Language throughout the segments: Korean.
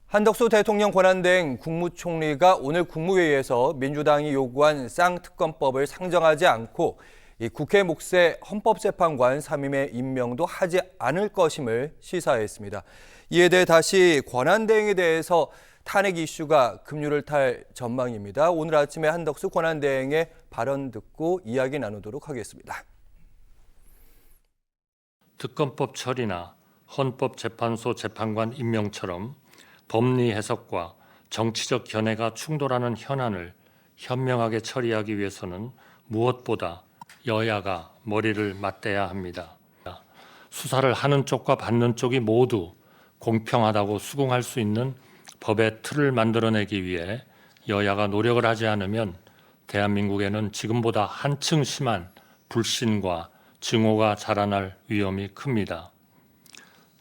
한덕수 대통령 권한대행 국무총리가 오늘 국무회의에서 민주당이 요구한 쌍특검법을 상정하지 않고 국회 몫의 헌법재판관 3임의 임명도 하지 않을 것임을 시사했습니다. 이에 대해 다시 권한대행에 대해서 탄핵 이슈가 급류를 탈 전망입니다. 오늘 아침에 한덕수 권한대행의 발언 듣고 이야기 나누도록 하겠습니다. 특검법 처리나 헌법재판소 재판관 임명처럼 법리 해석과 정치적 견해가 충돌하는 현안을 현명하게 처리하기 위해서는 무엇보다 여야가 머리를 맞대야 합니다. 수사를 하는 쪽과 받는 쪽이 모두 공평하다고 수긍할 수 있는 법의 틀을 만들어내기 위해 여야가 노력을 하지 않으면 대한민국에는 지금보다 한층 심한 불신과 증오가 자라날 위험이 큽니다.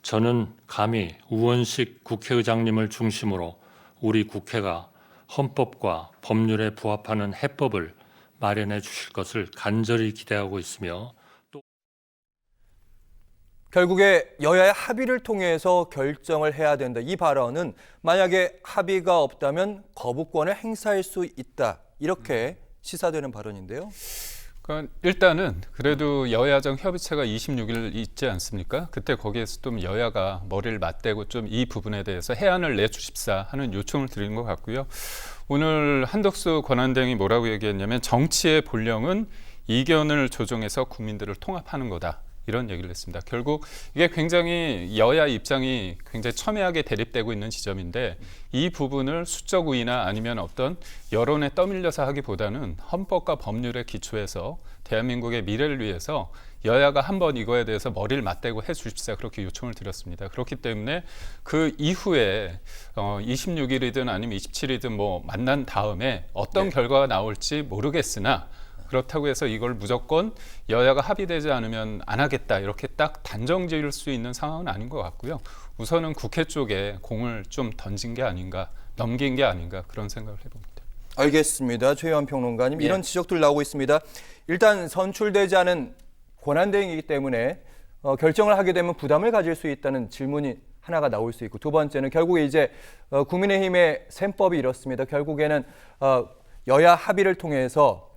저는 감히 우원식 국회의장님을 중심으로 우리 국회가 헌법과 법률에 부합하는 해법을 마련해 주실 것을 간절히 기대하고 있으며 또 결국에 여야의 합의를 통해서 결정을 해야 된다. 이 발언은 만약에 합의가 없다면 거부권을 행사할 수 있다. 이렇게 시사되는 발언인데요. 그러니까 일단은 그래도 여야정 협의체가 26일 있지 않습니까? 그때 거기에서 좀 여야가 머리를 맞대고 좀 이 부분에 대해서 해안을 내주십사 하는 요청을 드리는 것 같고요. 오늘 한덕수 권한대행이 뭐라고 얘기했냐면 정치의 본령은 이견을 조정해서 국민들을 통합하는 거다. 이런 얘기를 했습니다. 결국 이게 굉장히 여야 입장이 굉장히 첨예하게 대립되고 있는 지점인데 이 부분을 수적 우위나 아니면 어떤 여론에 떠밀려서 하기보다는 헌법과 법률에 기초해서 대한민국의 미래를 위해서 여야가 한번 이거에 대해서 머리를 맞대고 해 주십사 그렇게 요청을 드렸습니다. 그렇기 때문에 그 이후에 26일이든 아니면 27일이든 뭐 만난 다음에 어떤 결과가 나올지 모르겠으나 그렇다고 해서 이걸 무조건 여야가 합의되지 않으면 안 하겠다 이렇게 딱 단정 지을 수 있는 상황은 아닌 것 같고요. 우선은 국회 쪽에 공을 좀 던진 게 아닌가, 넘긴 게 아닌가 그런 생각을 해봅니다. 알겠습니다. 최희원 평론가님. 이런 지적들 나오고 있습니다. 일단 선출되지 않은 권한대행이기 때문에 결정을 하게 되면 부담을 가질 수 있다는 질문이 하나가 나올 수 있고 두 번째는 결국에 이제 국민의힘의 셈법이 이렇습니다. 결국에는 여야 합의를 통해서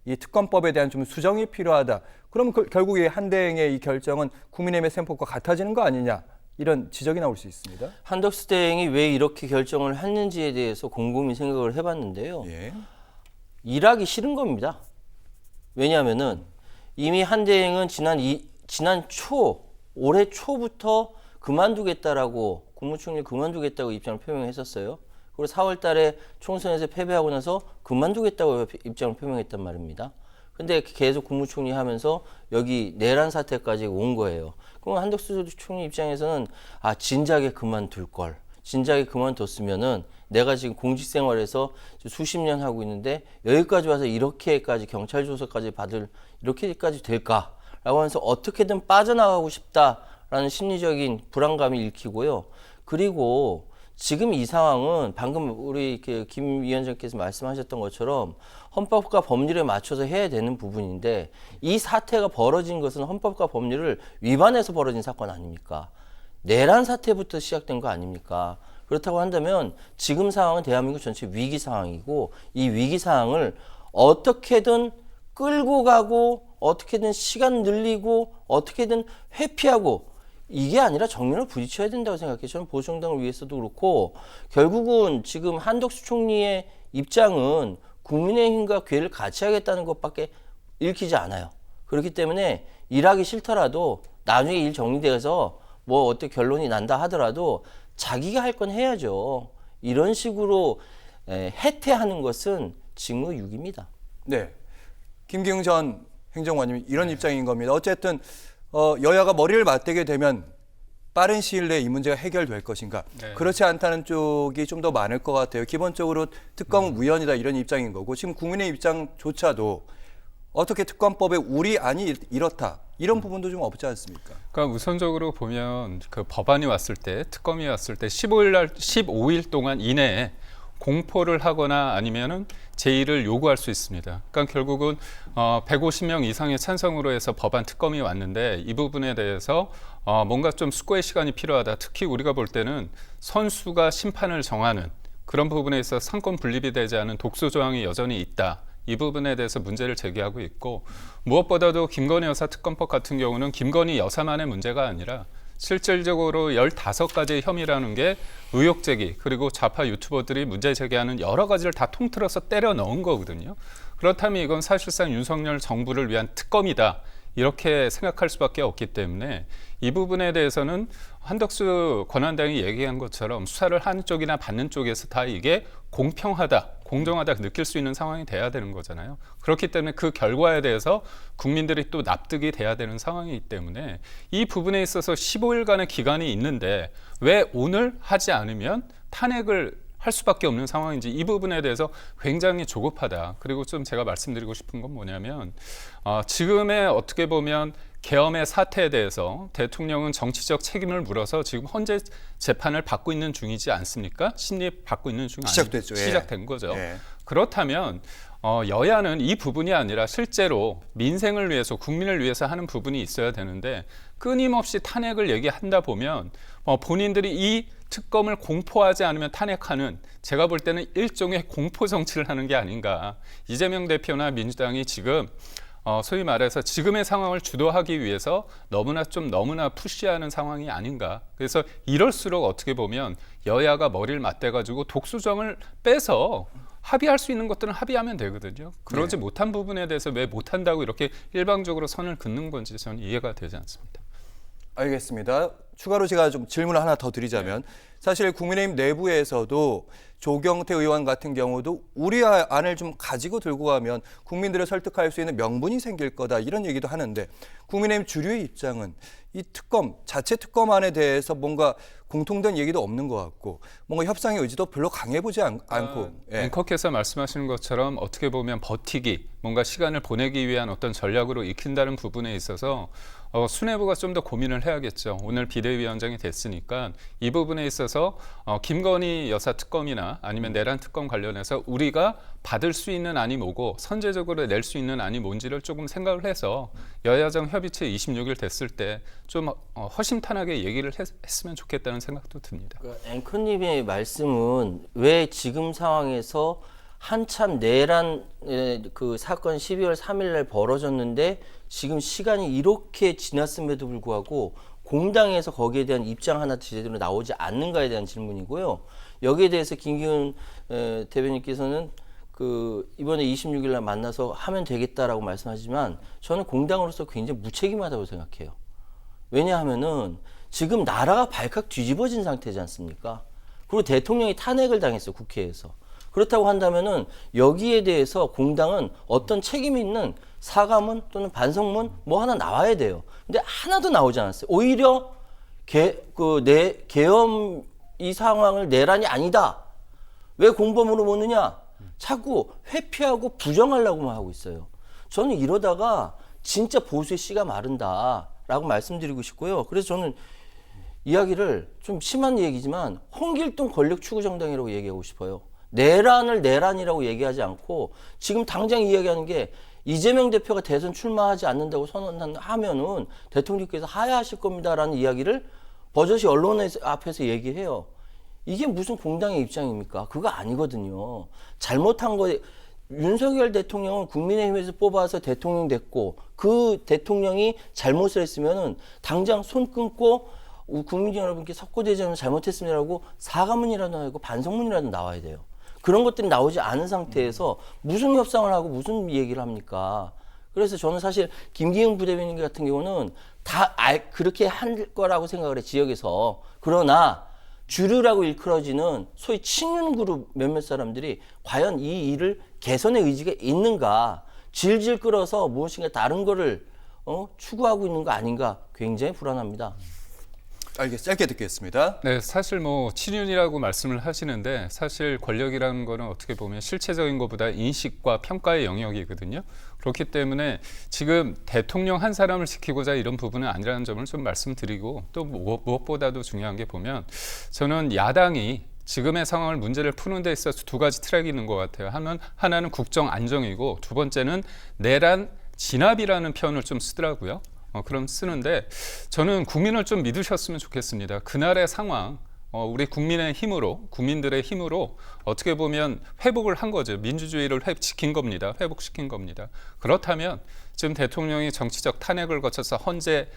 이 특검법에 대한 좀 수정이 필요하다. 그럼 결국에 한대행의 이 결정은 국민의힘의 셈법과 같아지는 거 아니냐. 이런 지적이 나올 수 있습니다. 한덕수 대행이 왜 이렇게 결정을 했는지에 대해서 곰곰이 생각을 해봤는데요. 일하기 싫은 겁니다. 왜냐하면은 이미 한 대행은 올해 초부터 그만두겠다라고 국무총리 그만두겠다고 입장을 표명했었어요. 그리고 4월 달에 총선에서 패배하고 나서 그만두겠다고 입장을 표명했단 말입니다. 근데 계속 국무총리 하면서 여기 내란 사태까지 온 거예요. 그럼 한덕수 총리 입장에서는 진작에 그만둘 걸. 진작에 그만뒀으면은 내가 지금 공직 생활에서 수십 년 하고 있는데 여기까지 와서 이렇게까지 경찰 조사까지 받을 이렇게까지 될까라고 하면서 어떻게든 빠져나가고 싶다라는 심리적인 불안감이 읽히고요. 그리고 지금 이 상황은 방금 우리 김 위원장께서 말씀하셨던 것처럼 헌법과 법률에 맞춰서 해야 되는 부분인데 이 사태가 벌어진 것은 헌법과 법률을 위반해서 벌어진 사건 아닙니까? 내란 사태부터 시작된 거 아닙니까? 그렇다고 한다면 지금 상황은 대한민국 전체 위기 상황이고 이 위기 상황을 어떻게든 끌고 가고 어떻게든 시간 늘리고 어떻게든 회피하고 이게 아니라 정면을 부딪혀야 된다고 생각해요. 저는 보수정당을 위해서도 그렇고 결국은 지금 한덕수 총리의 입장은 국민의힘과 궤를 같이 하겠다는 것밖에 읽히지 않아요. 그렇기 때문에 일하기 싫더라도 나중에 일 정리돼서 뭐 어떻게 결론이 난다 하더라도 자기가 할 건 해야죠. 이런 식으로 해태하는 것은 직무유기입니다. 네, 김기웅 전 행정관님이 이런 입장인 겁니다. 어쨌든 여야가 머리를 맞대게 되면 빠른 시일 내에 이 문제가 해결될 것인가. 그렇지 않다는 쪽이 좀 더 많을 것 같아요. 기본적으로 특검은 우연이다 이런 입장인 거고 지금 국민의 입장조차도 어떻게 특검법에 우리안이 이렇다. 이런 부분도 좀 없지 않습니까? 그러니까 우선적으로 보면 그 법안이 왔을 때 특검이 왔을 때 15일 동안 이내에 공포를 하거나 아니면은 제의를 요구할 수 있습니다. 그러니까 결국은 150명 이상의 찬성으로 해서 법안 특검이 왔는데 이 부분에 대해서 뭔가 좀 숙고의 시간이 필요하다. 특히 우리가 볼 때는 선수가 심판을 정하는 그런 부분에 있어서 상권 분립이 되지 않은 독소 조항이 여전히 있다. 이 부분에 대해서 문제를 제기하고 있고 무엇보다도 김건희 여사 특검법 같은 경우는 김건희 여사만의 문제가 아니라 실질적으로 15가지의 혐의라는 게 의혹 제기 그리고 좌파 유튜버들이 문제 제기하는 여러 가지를 다 통틀어서 때려 넣은 거거든요. 그렇다면 이건 사실상 윤석열 정부를 위한 특검이다. 이렇게 생각할 수밖에 없기 때문에 이 부분에 대해서는 한덕수 권한대행이 얘기한 것처럼 수사를 하는 쪽이나 받는 쪽에서 다 이게 공평하다, 공정하다 느낄 수 있는 상황이 돼야 되는 거잖아요. 그렇기 때문에 그 결과에 대해서 국민들이 또 납득이 돼야 되는 상황이기 때문에 이 부분에 있어서 15일간의 기간이 있는데 왜 오늘 하지 않으면 탄핵을 할 수밖에 없는 상황인지 이 부분에 대해서 굉장히 조급하다. 그리고 좀 제가 말씀드리고 싶은 건 뭐냐면 지금의 어떻게 보면 계엄의 사태에 대해서 대통령은 정치적 책임을 물어서 지금 현재 재판을 받고 있는 중이지 않습니까? 심리 받고 있는 중 시작됐죠. 시작된 거죠. 예. 그렇다면 여야는 이 부분이 아니라 실제로 민생을 위해서 국민을 위해서 하는 부분이 있어야 되는데 끊임없이 탄핵을 얘기한다 보면 본인들이 이 특검을 공포하지 않으면 탄핵하는 제가 볼 때는 일종의 공포 정치를 하는 게 아닌가. 이재명 대표나 민주당이 지금 소위 말해서 지금의 상황을 주도하기 위해서 너무나 푸시하는 상황이 아닌가. 그래서 이럴수록 어떻게 보면 여야가 머리를 맞대가지고 독수정을 빼서 합의할 수 있는 것들은 합의하면 되거든요. 그러지 못한 부분에 대해서 왜 못한다고 이렇게 일방적으로 선을 긋는 건지 저는 이해가 되지 않습니다. 알겠습니다. 추가로 제가 좀 질문을 하나 더 드리자면 사실 국민의힘 내부에서도 조경태 의원 같은 경우도 우리 안을 좀 가지고 들고 가면 국민들을 설득할 수 있는 명분이 생길 거다 이런 얘기도 하는데 국민의힘 주류의 입장은 이 특검 자체 특검안에 대해서 뭔가 공통된 얘기도 없는 것 같고 뭔가 협상의 의지도 별로 강해 보지 않고 앵커께서 말씀하시는 것처럼 어떻게 보면 버티기 뭔가 시간을 보내기 위한 어떤 전략으로 익힌다는 부분에 있어서 수뇌부가 좀 더 고민을 해야겠죠. 오늘 비대위원장이 됐으니까 이 부분에 있어서 김건희 여사 특검이나 아니면 내란 특검 관련해서 우리가 받을 수 있는 안이 뭐고 선제적으로 낼 수 있는 안이 뭔지를 조금 생각을 해서 여야정 협의체 26일 됐을 때 좀 허심탄회하게 얘기를 했으면 좋겠다는 생각도 듭니다. 앵커님의 말씀은 왜 지금 상황에서 한참 내란 그 사건 12월 3일 날 벌어졌는데 지금 시간이 이렇게 지났음에도 불구하고 공당에서 거기에 대한 입장 하나 제대로 나오지 않는가에 대한 질문이고요. 여기에 대해서 김기훈 대변인께서는 이번에 26일 날 만나서 하면 되겠다라고 말씀하지만 저는 공당으로서 굉장히 무책임하다고 생각해요. 왜냐하면은 지금 나라가 발칵 뒤집어진 상태지 않습니까? 그리고 대통령이 탄핵을 당했어요, 국회에서. 그렇다고 한다면은 여기에 대해서 공당은 어떤 책임 있는 사과문 또는 반성문 뭐 하나 나와야 돼요. 근데 하나도 나오지 않았어요. 오히려 계엄 이 상황을 내란이 아니다. 왜 공범으로 모느냐? 자꾸 회피하고 부정하려고만 하고 있어요. 저는 이러다가 진짜 보수의 씨가 마른다라고 말씀드리고 싶고요. 그래서 저는 이야기를 좀 심한 얘기지만 홍길동 권력추구정당이라고 얘기하고 싶어요. 내란을 내란이라고 얘기하지 않고 지금 당장 이야기하는 게 이재명 대표가 대선 출마하지 않는다고 선언하면은 대통령께서 하야하실 겁니다라는 이야기를 버젓이 언론 앞에서 얘기해요. 이게 무슨 공당의 입장입니까? 그거 아니거든요. 잘못한 거 윤석열 대통령은 국민의힘에서 뽑아서 대통령 됐고 그 대통령이 잘못을 했으면은 당장 손 끊고 국민 여러분께 석고대전을 잘못했습니다라고 사과문이라도 하고 반성문이라도 나와야 돼요. 그런 것들이 나오지 않은 상태에서 무슨 협상을 하고 무슨 얘기를 합니까? 그래서 저는 사실 김기훈 부대변인 같은 경우는 다 그렇게 할 거라고 생각을 해, 지역에서. 그러나 주류라고 일컬어지는 소위 친윤 그룹 몇몇 사람들이 과연 이 일을 개선의 의지가 있는가, 질질 끌어서 무엇인가 다른 거를 추구하고 있는 거 아닌가 굉장히 불안합니다. 알겠습니다. 짧게 듣겠습니다. 네, 사실 친윤이라고 말씀을 하시는데 사실 권력이라는 거는 어떻게 보면 실체적인 것보다 인식과 평가의 영역이거든요. 그렇기 때문에 지금 대통령 한 사람을 지키고자 이런 부분은 아니라는 점을 좀 말씀드리고 또 무엇보다도 중요한 게 보면 저는 야당이 지금의 상황을 문제를 푸는 데 있어서 두 가지 트랙이 있는 것 같아요. 하나는 국정 안정이고 두 번째는 내란 진압이라는 표현을 좀 쓰더라고요. 그럼 쓰는데 저는 국민을 좀 믿으셨으면 좋겠습니다. 그날의 상황, 우리 국민들의 힘으로 어떻게 보면 회복을 한 거죠. 민주주의를 지킨 겁니다. 회복시킨 겁니다. 그렇다면 지금 대통령이 정치적 탄핵을 거쳐서 헌재의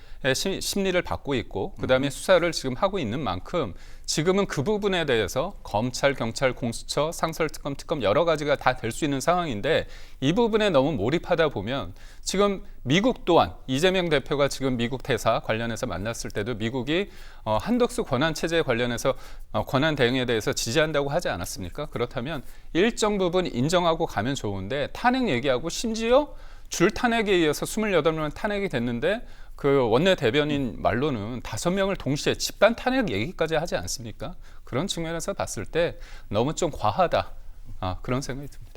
심리를 받고 있고 그다음에 수사를 지금 하고 있는 만큼 지금은 그 부분에 대해서 검찰, 경찰, 공수처, 상설특검, 특검 여러 가지가 다 될 수 있는 상황인데 이 부분에 너무 몰입하다 보면 지금 미국 또한 이재명 대표가 지금 미국 대사 관련해서 만났을 때도 미국이 한덕수 권한체제 관련해서 권한 대행에 대해서 지지한다고 하지 않았습니까? 그렇다면 일정 부분 인정하고 가면 좋은데 탄핵 얘기하고 심지어 줄 탄핵에 이어서 28명 탄핵이 됐는데 그 원내 대변인 말로는 5명을 동시에 집단 탄핵 얘기까지 하지 않습니까? 그런 측면에서 봤을 때 너무 좀 과하다. 그런 생각이 듭니다.